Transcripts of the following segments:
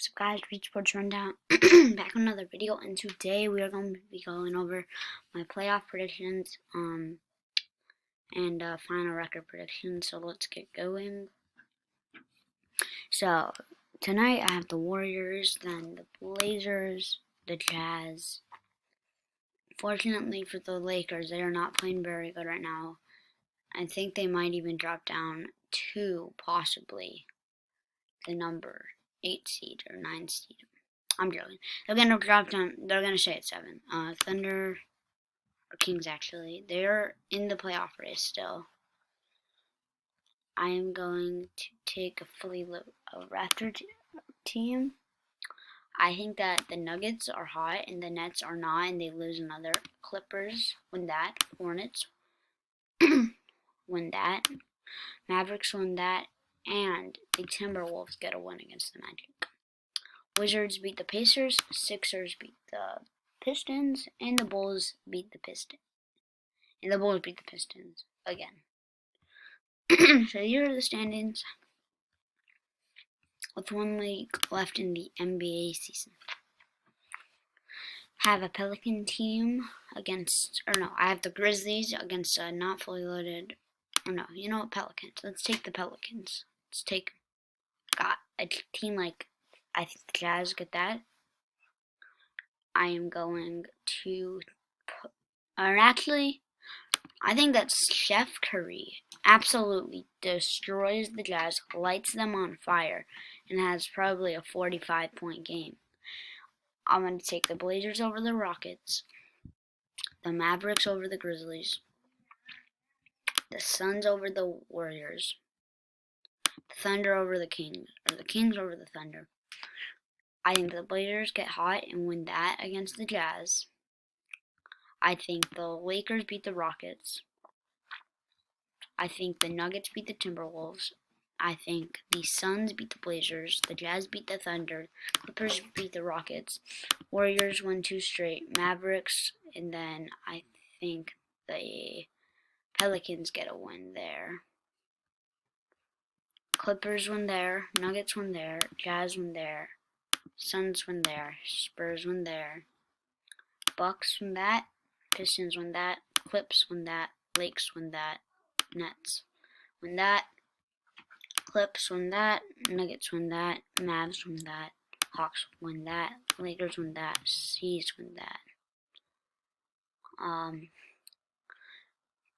What's up, guys? Reach Sports Rundown. Back with another video, and today we are going to be going over my playoff predictions and final record predictions. So let's get going. So tonight I have the Warriors, then the Blazers, the Jazz. Fortunately for the Lakers, they are not playing very good right now. I think they might even drop down to possibly the number 8 seed or 9 seed. I'm joking. They're gonna drop down. They're gonna stay at 7. Thunder or Kings actually. They're in the playoff race still. I am going to take a Raptor team. I think that the Nuggets are hot and the Nets are not, and they lose another. Clippers win that. Hornets win that. Mavericks win that, and the Timberwolves get a win against the Magic. Wizards beat the Pacers, Sixers beat the Pistons, and the Bulls beat the Pistons. And the Bulls beat the Pistons again. So here are the standings with 1 week left in the NBA season. I have a Pelican team I have the Grizzlies against not fully loaded, Pelicans. Let's take the Pelicans. Got a team like, I think the Jazz get that. I am going to I think that Steph Curry absolutely destroys the Jazz, lights them on fire, and has probably a 45-point game. I'm going to take the Blazers over the Rockets, the Mavericks over the Grizzlies, the Suns over the Warriors, the Thunder over the Kings, or the Kings over the Thunder. I think the Blazers get hot and win that against the Jazz. I think the Lakers beat the Rockets. I think the Nuggets beat the Timberwolves. I think the Suns beat the Blazers. The Jazz beat the Thunder. Clippers beat the Rockets. Warriors win 2 straight. Mavericks, and then I think the Pelicans get a win there. Clippers win there. Nuggets win there. Jazz win there. Suns win there. Spurs win there. Bucks win that. Pistons win that. Clips win that. Lakes win that. Nets win that. Clips win that. Nuggets win that. Mavs win that. Hawks win that. Lakers win that. Seas win that.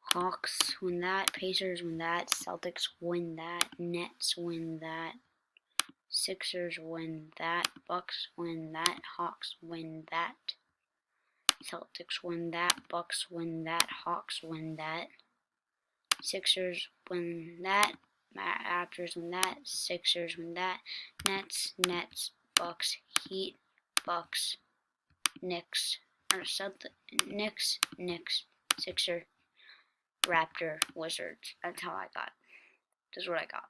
Hawks win that. Pacers win that. Celtics win that. Nets win that. Sixers win that. Bucks win that. Hawks win that. Celtics win that. Bucks win that. Hawks win that. Sixers win that. Raptors win that. Sixers win that. Nets, Bucks, Heat, Bucks, Knicks, Sixer, Raptor, Wizards. That's how I got. This is what I got.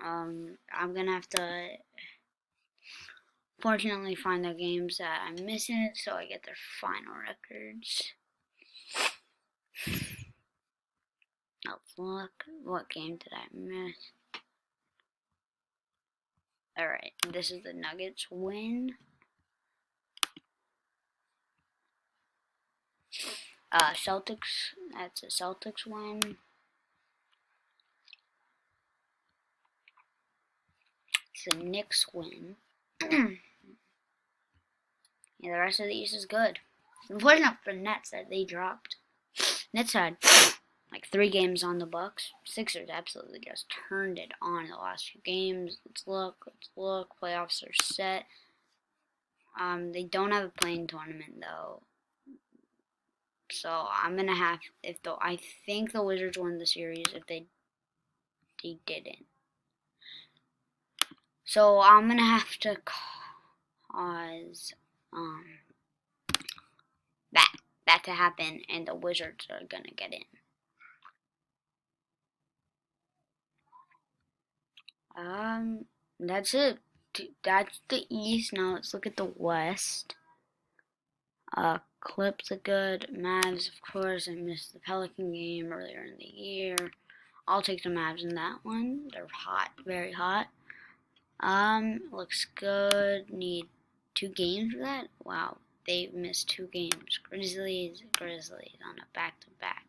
I'm gonna have to fortunately find the games that I'm missing so I get their final records. Let's look. What game did I miss? Alright, this is the Nuggets win. Celtics, that's a Celtics win. It's a Knicks win. Yeah, the rest of the East is good. Unfortunate for the Nets that they dropped. Nets had like 3 games on the Bucks. Sixers absolutely just turned it on in the last few games. Let's look. Playoffs are set. They don't have a playing tournament though. So I'm gonna have I think the Wizards won the series if they didn't. So I'm gonna have to cause that to happen, and the Wizards are gonna get in. That's it. That's the East. Now let's look at the West. Clips are good. Mavs, of course. I missed the Pelican game earlier in the year. I'll take the Mavs in that one. They're hot, very hot. Looks good. Need 2 games for that? Wow, they missed 2 games. Grizzlies on a back-to-back.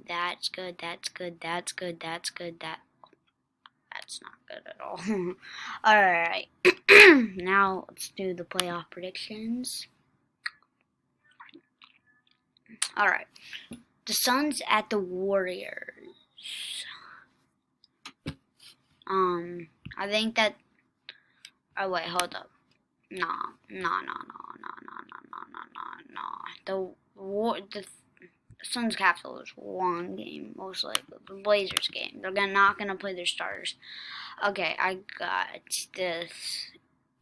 That's good, that's good, that's good, that's good, that's not good at all. Alright, now let's do the playoff predictions. Alright, the Suns at the Warriors. I think that, oh wait, hold up. No. The Suns have to lose 1 game, most likely. The Blazers game. They're not gonna play their starters. Okay, I got this.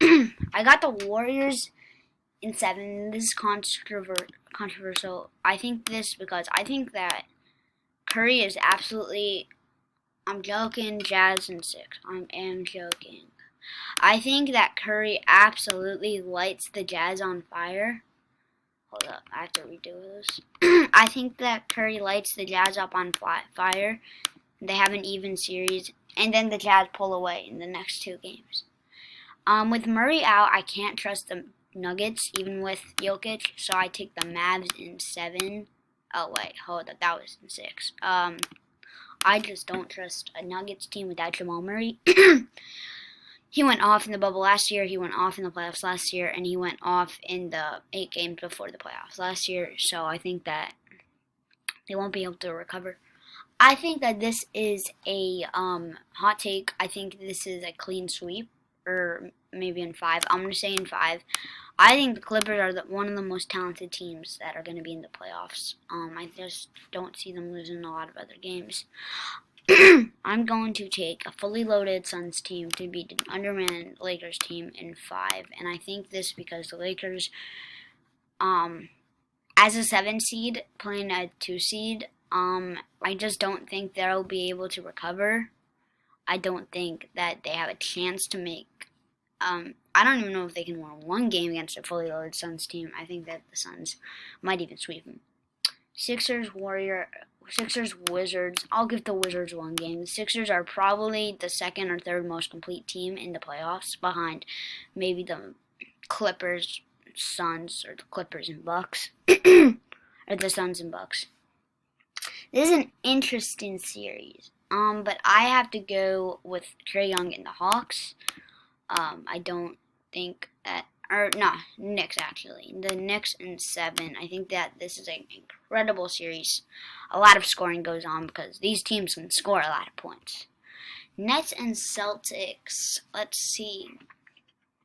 I got the Warriors in 7. This is controversial. I think this because I think that Curry is absolutely. I'm joking. Jazz in 6. I am joking. I think that Curry absolutely lights the Jazz on fire. Hold up, I have to redo this. I think that Curry lights the Jazz up on fire. They have an even series, and then the Jazz pull away in the next 2 games. With Murray out, I can't trust the Nuggets, even with Jokic, so I take the Mavs in 7. Oh, wait, hold up, that was in 6. I just don't trust a Nuggets team without Jamal Murray. He went off in the bubble last year, he went off in the playoffs last year, and he went off in the 8 games before the playoffs last year, so I think that they won't be able to recover. I think that this is a hot take. I think this is a clean sweep, or maybe in 5. I'm going to say in 5. I think the Clippers are one of the most talented teams that are going to be in the playoffs. I just don't see them losing a lot of other games. I'm going to take a fully loaded Suns team to beat an undermanned Lakers team in 5. And I think this because the Lakers, as a 7 seed, playing a 2 seed, I just don't think they'll be able to recover. I don't think that they have a chance to make, I don't even know if they can win 1 game against a fully loaded Suns team. I think that the Suns might even sweep them. Sixers, Wizards. I'll give the Wizards 1 game. The Sixers are probably the 2nd or 3rd most complete team in the playoffs, behind maybe the Clippers, Suns, or the Clippers and Bucks, or the Suns and Bucks. This is an interesting series. But I have to go with Trae Young and the Hawks. I don't think that. Knicks actually. The Knicks in 7. I think that this is an incredible series. A lot of scoring goes on because these teams can score a lot of points. Nets and Celtics. Let's see.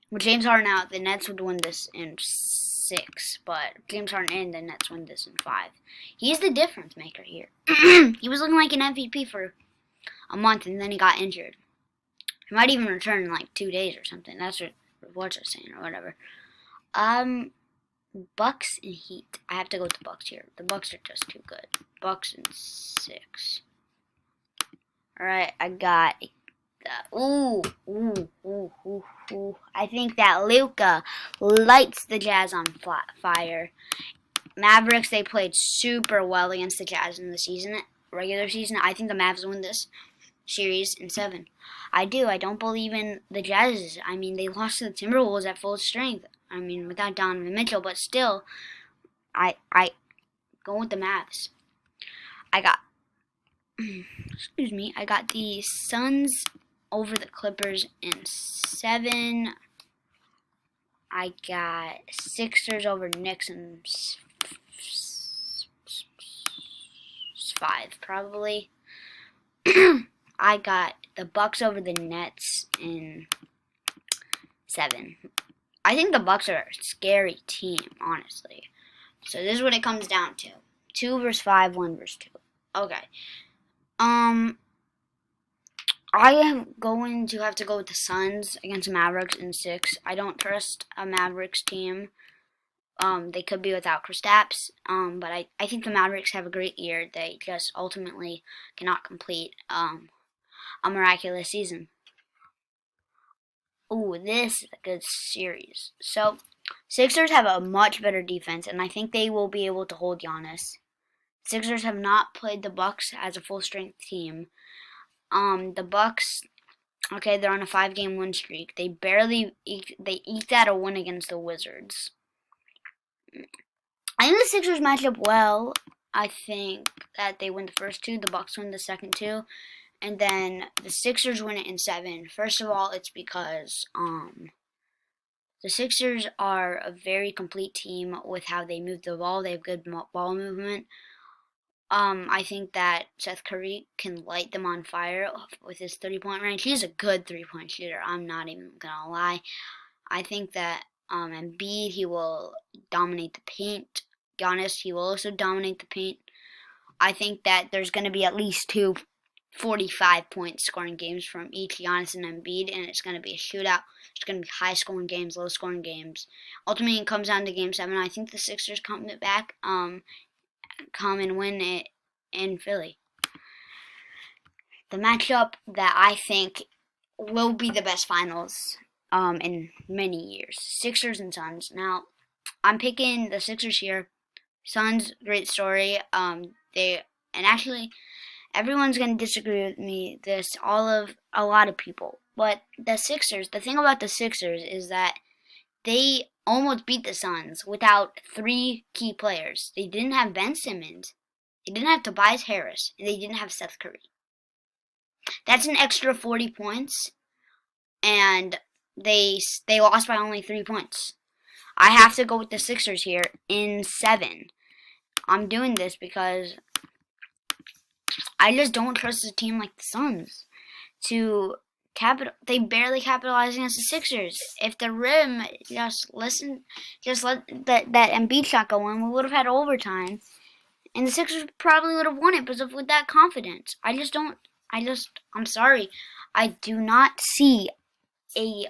With James Harden out, the Nets would win this in 6. But James Harden in, the Nets win this in 5. He's the difference maker here. He was looking like an MVP for a month and then he got injured. He might even return in like 2 days or something. That's what reports are saying or whatever. Bucks and Heat. I have to go with the Bucks here. The Bucks are just too good. Bucks in 6. Alright, I got I think that Luka lights the Jazz on fire. Mavericks, they played super well against the Jazz in the regular season. I think the Mavs win this series in 7. I do. I don't believe in the Jazz. I mean, they lost to the Timberwolves at full strength. I mean, without Donovan Mitchell, but still, I go with the Mavs. I got the Suns over the Clippers in 7. I got Sixers over Knicks in 5, probably. I got the Bucks over the Nets in 7. I think the Bucks are a scary team, honestly. So this is what it comes down to. 2 versus 5, 1 versus 2. Okay. I am going to have to go with the Suns against the Mavericks in 6. I don't trust a Mavericks team. They could be without Kristaps, but I think the Mavericks have a great year. They just ultimately cannot complete a miraculous season. Ooh, this is a good series. So, Sixers have a much better defense, and I think they will be able to hold Giannis. Sixers have not played the Bucks as a full-strength team. The Bucks, okay, they're on a 5-game win streak. They eked out a win against the Wizards. I think the Sixers match up well. I think that they win the first two, the Bucks win the second two, and then the Sixers win it in 7. First of all, it's because the Sixers are a very complete team with how they move the ball. They have good ball movement. I think that Seth Curry can light them on fire with his 3-point range. He's a good 3-point shooter. I'm not even gonna lie. I think that Embiid, he will dominate the paint. Giannis, he will also dominate the paint. I think that there's going to be at least 2 45-point scoring games from each Giannis and Embiid, and it's going to be a shootout. It's going to be high-scoring games, low-scoring games. Ultimately, it comes down to Game 7. I think the Sixers come back, come and win it in Philly. The matchup that I think will be the best finals in many years. Sixers and Suns. Now, I'm picking the Sixers here. Suns, great story. Actually, everyone's gonna disagree with me. A lot of people. But the Sixers, the thing about the Sixers is that they almost beat the Suns without 3 key players. They didn't have Ben Simmons, they didn't have Tobias Harris, and they didn't have Seth Curry. That's an extra 40 points, and they lost by only 3 points. I have to go with the Sixers here in 7. I'm doing this because I just don't trust a team like the Suns they barely capitalize against the Sixers. If the Rim just let that Embiid shot go in, we would have had overtime, and the Sixers probably would have won it because with that confidence. I'm sorry. I do not see a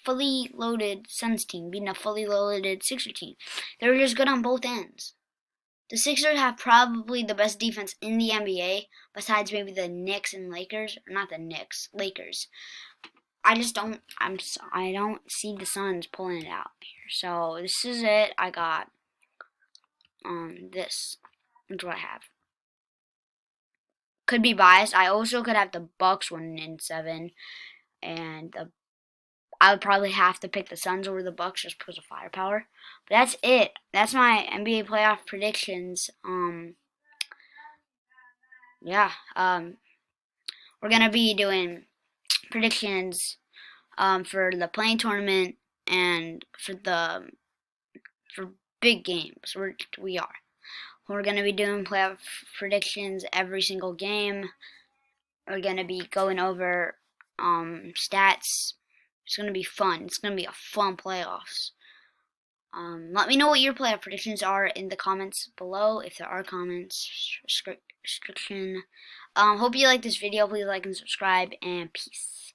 fully loaded Suns team beating a fully loaded Sixers team. They're just good on both ends. The Sixers have probably the best defense in the NBA, besides maybe the Knicks and Lakers. Or not the Knicks, Lakers. I don't see the Suns pulling it out here. So this is it. I got this. That's what I have. Could be biased. I also could have the Bucks winning in 7, and I would probably have to pick the Suns over the Bucks just because of firepower. But that's it. That's my NBA playoff predictions. We're gonna be doing predictions for the playing tournament and for big games. We are. We're gonna be doing playoff predictions every single game. We're gonna be going over stats. It's going to be fun. It's going to be a fun playoffs. Let me know what your playoff predictions are in the comments below, if there are comments. Restriction. Hope you like this video. Please like and subscribe, and peace.